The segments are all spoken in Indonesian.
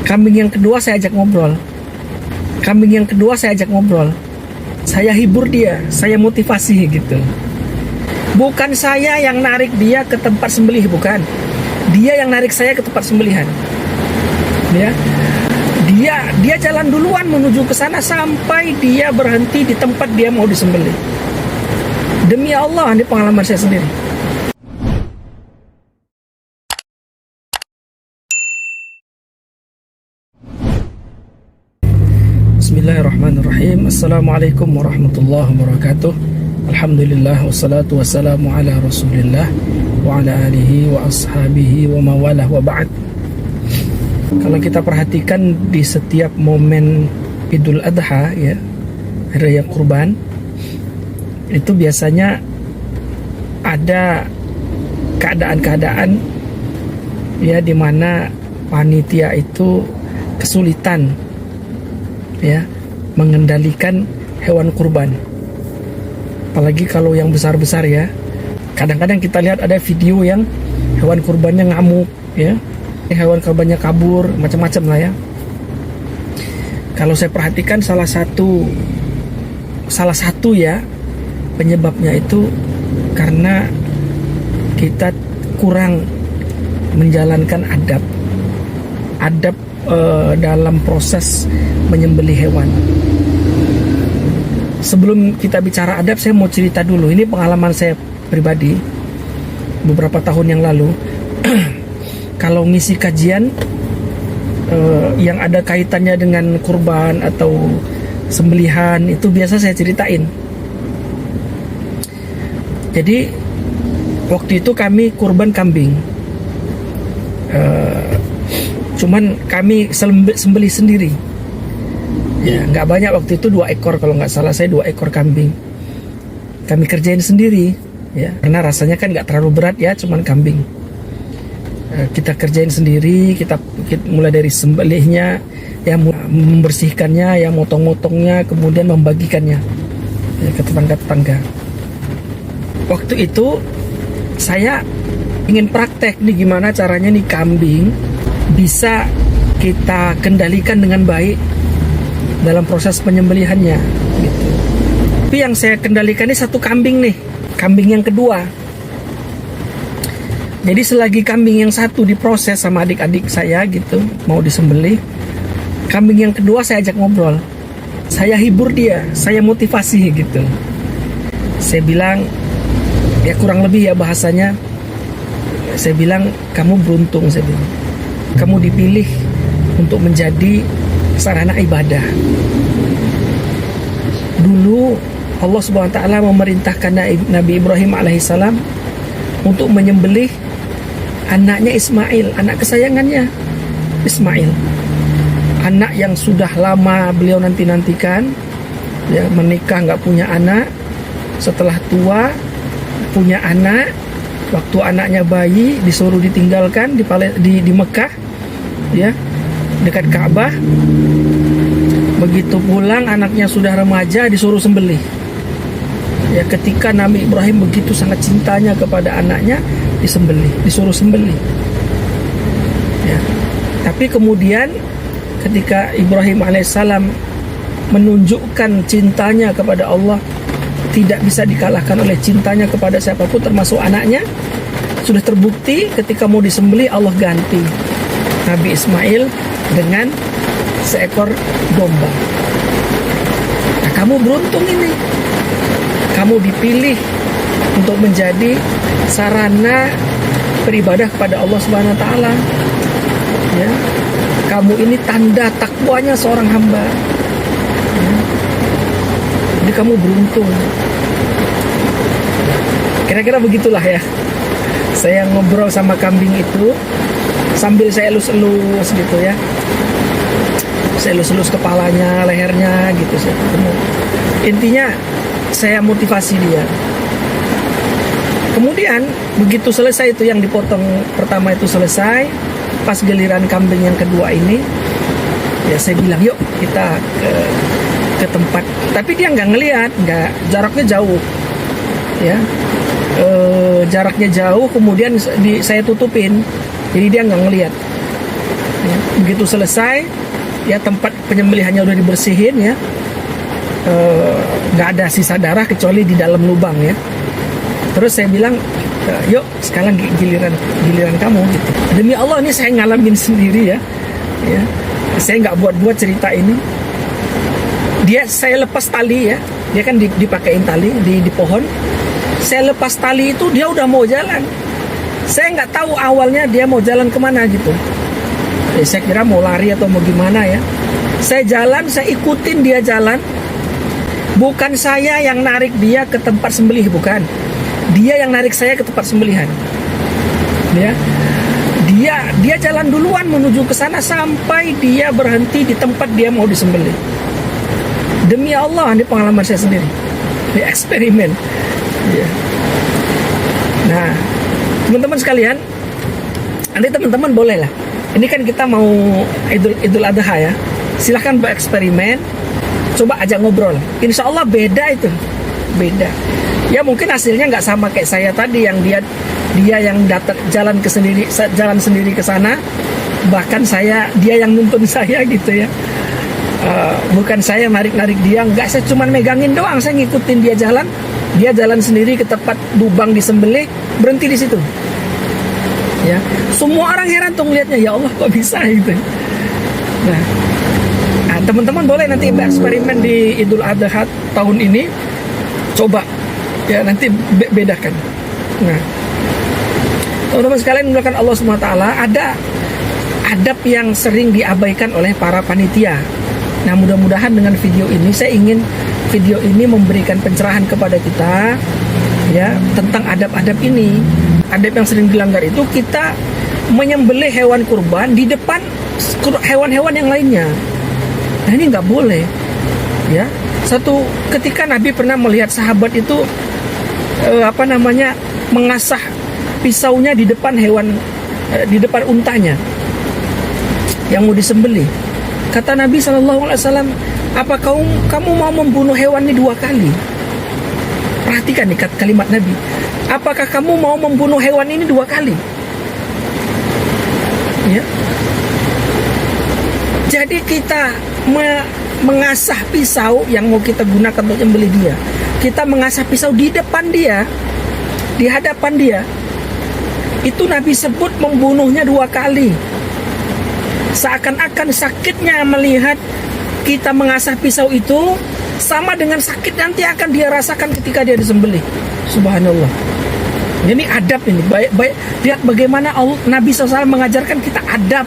Kambing yang kedua saya ajak ngobrol. Saya hibur dia, saya motivasi gitu. Bukan saya yang narik dia ke tempat sembelih, bukan. Dia yang narik saya ke tempat sembelihan. Ya. Dia jalan duluan menuju ke sana sampai dia berhenti di tempat dia mau disembelih. Demi Allah, ini pengalaman saya sendiri. Bismillahirrahmanirrahim. Assalamualaikum warahmatullahi wabarakatuh. Alhamdulillah wassalatu wassalamu ala Rasulillah wa ala alihi wa ashabihi wa mawalah wa ba'd. Kalau kita perhatikan di setiap momen Idul Adha, ya, Hari Raya Kurban, itu biasanya ada keadaan-keadaan ya di mana panitia itu kesulitan ya mengendalikan hewan kurban. Apalagi kalau yang besar-besar ya. Kadang-kadang kita lihat ada video yang hewan kurbannya ngamuk ya. Hewan kurbannya kabur, macam-macam lah ya. Kalau saya perhatikan salah satu ya penyebabnya itu karena kita kurang menjalankan adab dalam proses menyembelih hewan. Sebelum kita bicara adab, saya mau cerita dulu. Ini pengalaman saya pribadi beberapa tahun yang lalu. Kalau ngisi kajian yang ada kaitannya dengan kurban atau sembelihan, itu biasa saya ceritain. Jadi waktu itu kami kurban kambing. Cuman kami sembelih sendiri. Ya, nggak banyak waktu itu, 2 ekor kalau nggak salah saya, 2 ekor kambing. Kami kerjain sendiri, ya, karena rasanya kan nggak terlalu berat ya, cuman kambing. Kita kerjain sendiri, kita mulai dari sembelihnya, ya, membersihkannya, ya, motong-motongnya, kemudian membagikannya ya, ke tetangga-tetangga. Waktu itu saya ingin praktek nih gimana caranya nih kambing bisa kita kendalikan dengan baik dalam proses penyembelihannya gitu. Tapi yang saya kendalikan ini 1 kambing nih, kambing yang kedua. Jadi selagi kambing yang 1 diproses sama adik-adik saya gitu, mau disembelih, kambing yang kedua saya ajak ngobrol. Saya hibur dia, saya motivasi gitu. Saya bilang, ya kurang lebih ya bahasanya, saya bilang, kamu beruntung, saya bilang. Kamu dipilih untuk menjadi sarana ibadah. Dulu Allah Subhanahu wa taala memerintahkan Nabi Ibrahim alaihissalam untuk menyembelih anaknya Ismail, anak kesayangannya Ismail. Anak yang sudah lama beliau nanti-nantikan, ya, menikah nggak punya anak, setelah tua punya anak. Waktu anaknya bayi disuruh ditinggalkan di Mekah, ya, dekat Ka'bah. Begitu pulang anaknya sudah remaja disuruh sembelih. Ya, ketika Nabi Ibrahim begitu sangat cintanya kepada anaknya, disuruh sembelih. Ya. Tapi kemudian ketika Ibrahim alaihissalam menunjukkan cintanya kepada Allah, tidak bisa dikalahkan oleh cintanya kepada siapapun termasuk anaknya. Sudah terbukti ketika mau disembelih Allah ganti Nabi Ismail dengan seekor domba. Nah, kamu beruntung ini. Kamu dipilih untuk menjadi sarana beribadah kepada Allah Subhanahu wa taala. Ya. Kamu ini tanda takwanya seorang hamba. Ya. Jadi kamu beruntung. Kira-kira begitulah ya. Saya ngobrol sama kambing itu sambil saya elus-elus gitu ya. Saya elus-elus kepalanya, lehernya gitu saya ketemu. Intinya saya motivasi dia. Kemudian begitu selesai itu yang dipotong pertama itu selesai, pas giliran kambing yang kedua ini, ya saya bilang yuk kita ke tempat. Tapi dia nggak ngelihat, jaraknya jauh, ya. Jaraknya jauh, kemudian saya tutupin, jadi dia nggak ngelihat. Ya, begitu selesai, ya tempat penyembelihannya udah dibersihin ya, nggak ada sisa darah kecuali di dalam lubang ya. Terus saya bilang, yuk sekarang giliran kamu gitu. Demi Allah ini saya ngalamin sendiri ya. Saya nggak buat-buat cerita ini. Saya lepas tali ya, dia kan dipakein tali di pohon. Saya lepas tali itu dia udah mau jalan. Saya nggak tahu awalnya dia mau jalan kemana gitu. Saya kira mau lari atau mau gimana ya. Saya jalan, saya ikutin dia jalan. Bukan saya yang narik dia ke tempat sembelih, bukan. Dia yang narik saya ke tempat sembelihan. Ya. Dia jalan duluan menuju ke sana sampai dia berhenti di tempat dia mau disembelih. Demi Allah, ini pengalaman saya sendiri. Ini eksperimen. Ya. Nah, teman-teman sekalian, nanti teman-teman boleh lah. Ini kan kita mau Idul Adha ya. Silahkan bereksperimen, coba ajak ngobrol. Insya Allah beda itu, beda. Ya mungkin hasilnya nggak sama kayak saya tadi yang dia yang datang jalan sendiri ke sana. Bahkan dia yang nuntun saya gitu ya. Bukan saya narik dia, nggak, saya cuma megangin doang, saya ngikutin dia jalan sendiri ke tempat lubang disembelih, berhenti di situ. Ya, semua orang heran tuh ngeliatnya, ya Allah kok bisa gitu. Nah, teman-teman boleh nanti bereksperimen di Idul Adha tahun ini, coba ya nanti bedakan. Nah, teman-teman sekalian mulakan Allah SWT, ada adab yang sering diabaikan oleh para panitia. Nah, mudah-mudahan dengan video ini, saya ingin video ini memberikan pencerahan kepada kita ya tentang adab-adab ini. Adab yang sering dilanggar itu kita menyembelih hewan kurban di depan hewan-hewan yang lainnya. Nah, ini nggak boleh ya. Satu ketika Nabi pernah melihat sahabat itu mengasah pisaunya di depan di depan untanya yang mau disembelih. Kata Nabi SAW, apa kamu mau membunuh hewan ini 2 kali? Perhatikan nih kalimat Nabi. Apakah kamu mau membunuh hewan ini 2 kali? Ya. Jadi kita mengasah pisau yang mau kita gunakan untuk menyembelih dia. Kita mengasah pisau di depan dia, di hadapan dia. Itu Nabi sebut membunuhnya 2 kali. Seakan-akan sakitnya melihat kita mengasah pisau itu sama dengan sakit nanti akan dia rasakan ketika dia disembelih. Subhanallah. Ini adab ini. Baik, lihat bagaimana Nabi SAW mengajarkan kita adab.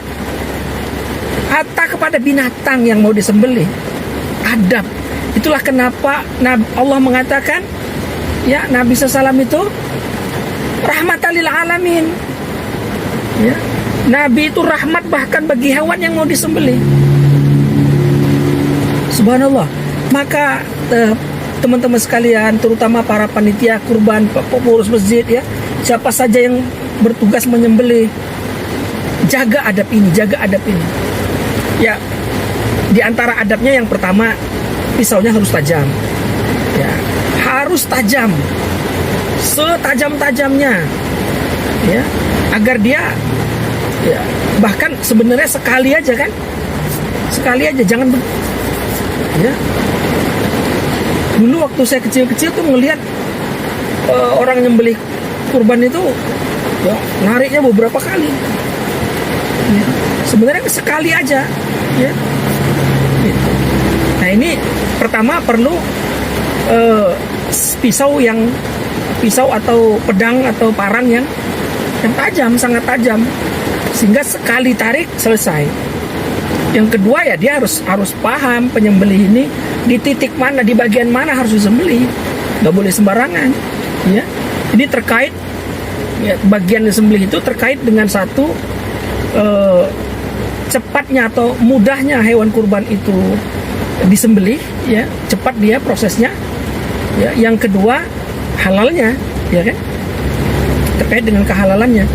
Hatta kepada binatang yang mau disembelih, adab. Itulah kenapa Allah mengatakan, ya Nabi SAW itu rahmatan lil alamin. Ya, Nabi itu rahmat bahkan bagi hewan yang mau disembelih. Subhanallah. Maka teman-teman sekalian, terutama para panitia kurban, pengurus masjid ya, siapa saja yang bertugas menyembelih, jaga adab ini, jaga adab ini. Ya, di antara adabnya yang pertama, pisaunya harus tajam. Ya, harus tajam. Setajam-tajamnya. Ya, agar dia ya, bahkan sebenarnya sekali aja kan. Sekali aja, jangan ya. Dulu waktu saya kecil-kecil tuh ngelihat orang nyembelih kurban itu ya, nariknya beberapa kali. Ya, sebenarnya sekali aja ya. Gitu. Nah, ini pertama perlu pisau atau pedang atau parang yang tajam, sangat tajam, sehingga sekali tarik selesai. Yang kedua ya dia harus paham penyembelih ini di titik mana, di bagian mana harus disembelih, nggak boleh sembarangan. Ya, ini terkait ya, bagian disembelih itu terkait dengan satu cepatnya atau mudahnya hewan kurban itu disembelih, ya cepat dia prosesnya. Ya, yang kedua halalnya, ya kan, terkait dengan kehalalannya.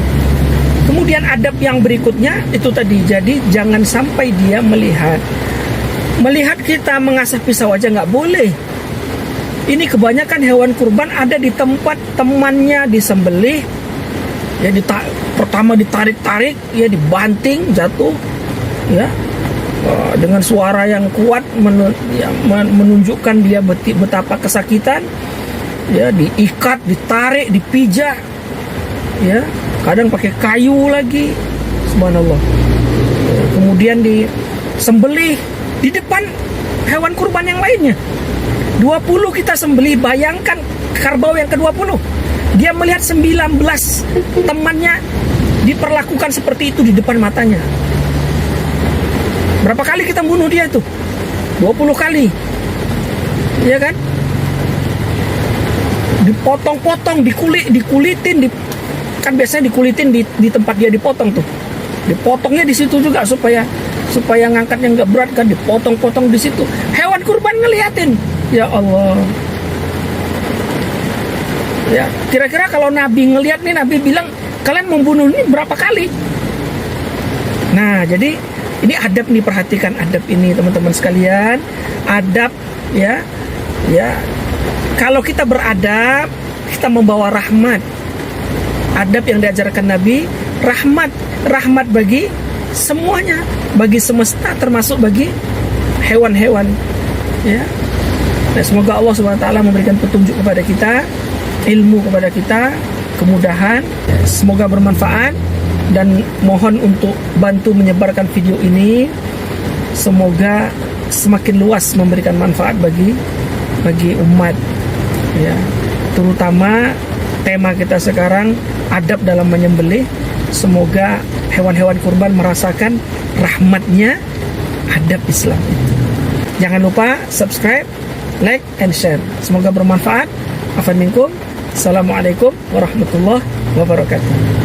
Kemudian adab yang berikutnya itu tadi, jadi jangan sampai dia melihat kita mengasah pisau aja nggak boleh. Ini kebanyakan hewan kurban ada di tempat temannya disembelih, ya pertama ditarik-tarik, ya dibanting jatuh, ya, dengan suara yang kuat menunjukkan dia betapa kesakitan, ya, diikat, ditarik, dipijak, ya, kadang pakai kayu lagi, subhanallah. Kemudian disembelih di depan hewan kurban yang lainnya. 20 kita sembelih, bayangkan kerbau yang ke-20. Dia melihat 19 temannya diperlakukan seperti itu di depan matanya. Berapa kali kita bunuh dia itu? 20 kali. Iya kan? Dipotong-potong, dikulitin, kan biasanya dikulitin di tempat dia dipotong tuh. Dipotongnya di situ juga supaya ngangkatnya nggak berat kan, dipotong-potong di situ. Hewan kurban ngeliatin. Ya Allah. Ya, kira-kira kalau Nabi ngelihat nih, Nabi bilang, kalian membunuh ini berapa kali? Nah, jadi ini adab nih, perhatikan adab ini teman-teman sekalian. Adab, ya. Kalau kita beradab, kita membawa rahmat. Adab yang diajarkan Nabi, rahmat bagi semuanya, bagi semesta, termasuk bagi hewan-hewan, ya. Nah, semoga Allah SWT memberikan petunjuk kepada kita, ilmu kepada kita, kemudahan. Semoga bermanfaat, dan mohon untuk bantu menyebarkan video ini. Semoga semakin luas memberikan manfaat bagi umat, ya. Terutama tema kita sekarang, adab dalam menyembelih. Semoga hewan-hewan kurban merasakan rahmatnya adab Islam itu. Jangan lupa subscribe, like, and share. Semoga bermanfaat. Afan minkum. Assalamualaikum warahmatullahi wabarakatuh.